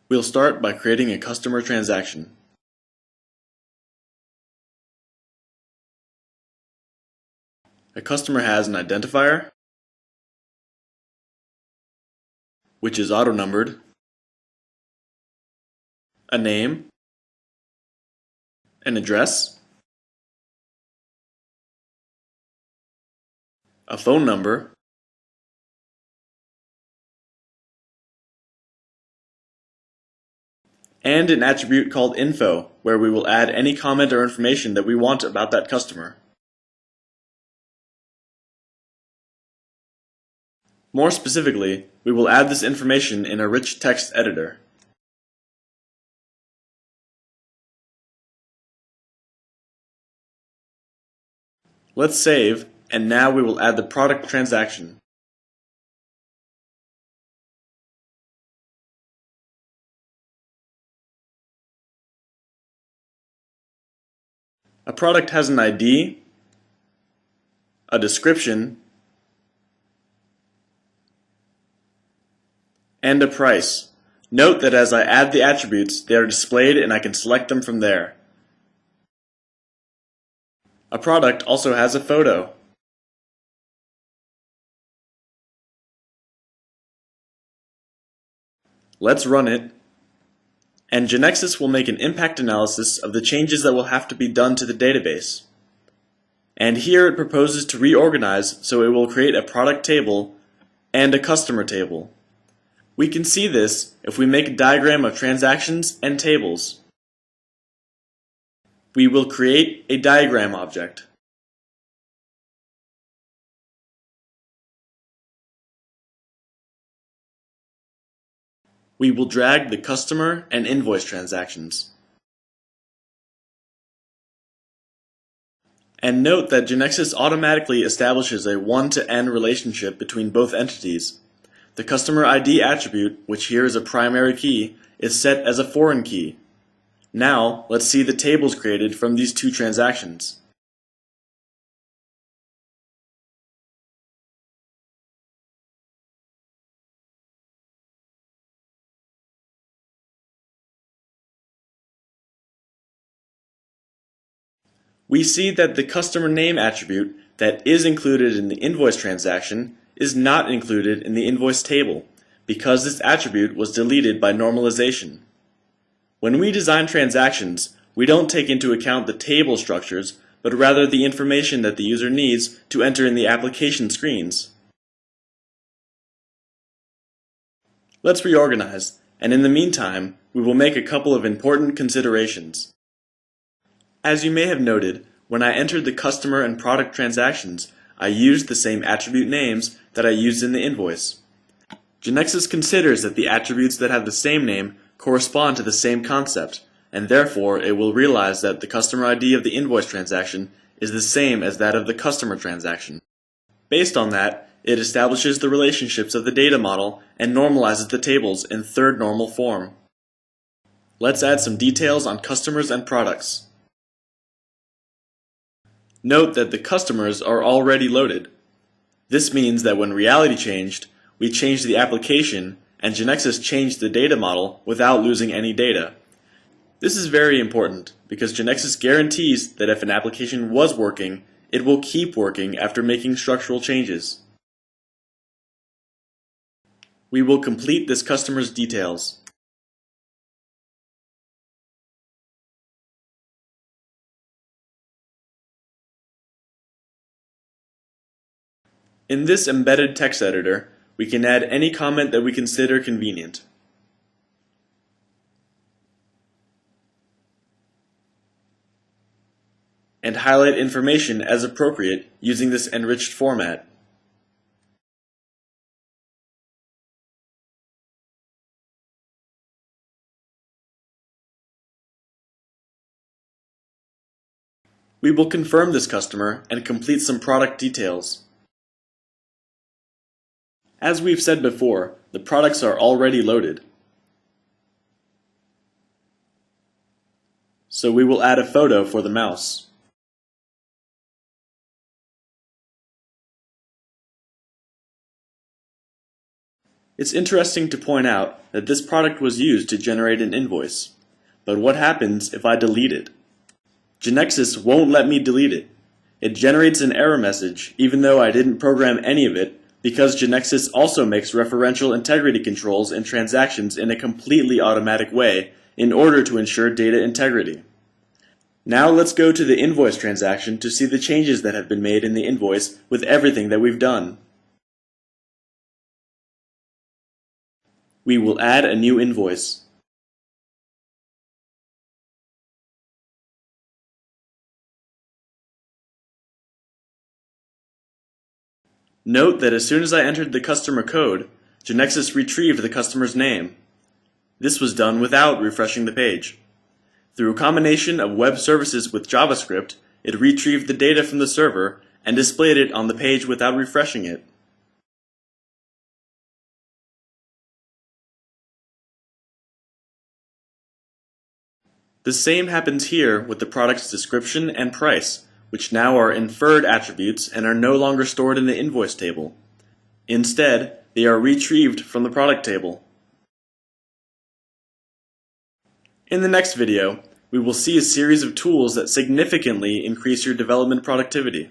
We'll start by creating a customer transaction. A customer has an identifier, which is auto-numbered, a name, an address, a phone number, and an attribute called info, where we will add any comment or information that we want about that customer. More specifically, we will add this information in a rich text editor. Let's save, and now we will add the product transaction. A product has an ID, a description, and a price. Note that as I add the attributes, they are displayed and I can select them from there. A product also has a photo. Let's run it, and Genexus will make an impact analysis of the changes that will have to be done to the database. And here it proposes to reorganize, so it will create a product table and a customer table. We can see this if we make a diagram of transactions and tables. We will create a diagram object. We will drag the customer and invoice transactions. And note that Genexus automatically establishes a one-to-n relationship between both entities. The customer ID attribute, which here is a primary key, is set as a foreign key. Now, let's see the tables created from these two transactions. We see that the customer name attribute that is included in the invoice transaction is not included in the invoice table because this attribute was deleted by normalization. When we design transactions, we don't take into account the table structures, but rather the information that the user needs to enter in the application screens. Let's reorganize, and in the meantime, we will make a couple of important considerations. As you may have noted, when I entered the customer and product transactions, I used the same attribute names that I used in the invoice. Genexus considers that the attributes that have the same name correspond to the same concept, and therefore it will realize that the customer ID of the invoice transaction is the same as that of the customer transaction. Based on that, it establishes the relationships of the data model and normalizes the tables in third normal form. Let's add some details on customers and products. Note that the customers are already loaded. This means that when reality changed, we changed the application and Genexus changed the data model without losing any data. This is very important because Genexus guarantees that if an application was working, it will keep working after making structural changes. We will complete this customer's details. In this embedded text editor, we can add any comment that we consider convenient. And highlight information as appropriate using this enriched format. We will confirm this customer and complete some product details. As we've said before, the products are already loaded. So we will add a photo for the mouse. It's interesting to point out that this product was used to generate an invoice. But what happens if I delete it? Genexus won't let me delete it. It generates an error message even though I didn't program any of it, because Genexus also makes referential integrity controls in transactions in a completely automatic way in order to ensure data integrity. Now let's go to the invoice transaction to see the changes that have been made in the invoice with everything that we've done. We will add a new invoice. Note that as soon as I entered the customer code, Genexus retrieved the customer's name. This was done without refreshing the page. Through a combination of web services with JavaScript, it retrieved the data from the server and displayed it on the page without refreshing it. The same happens here with the product's description and price, which now are inferred attributes and are no longer stored in the invoice table. Instead, they are retrieved from the product table. In the next video, we will see a series of tools that significantly increase your development productivity.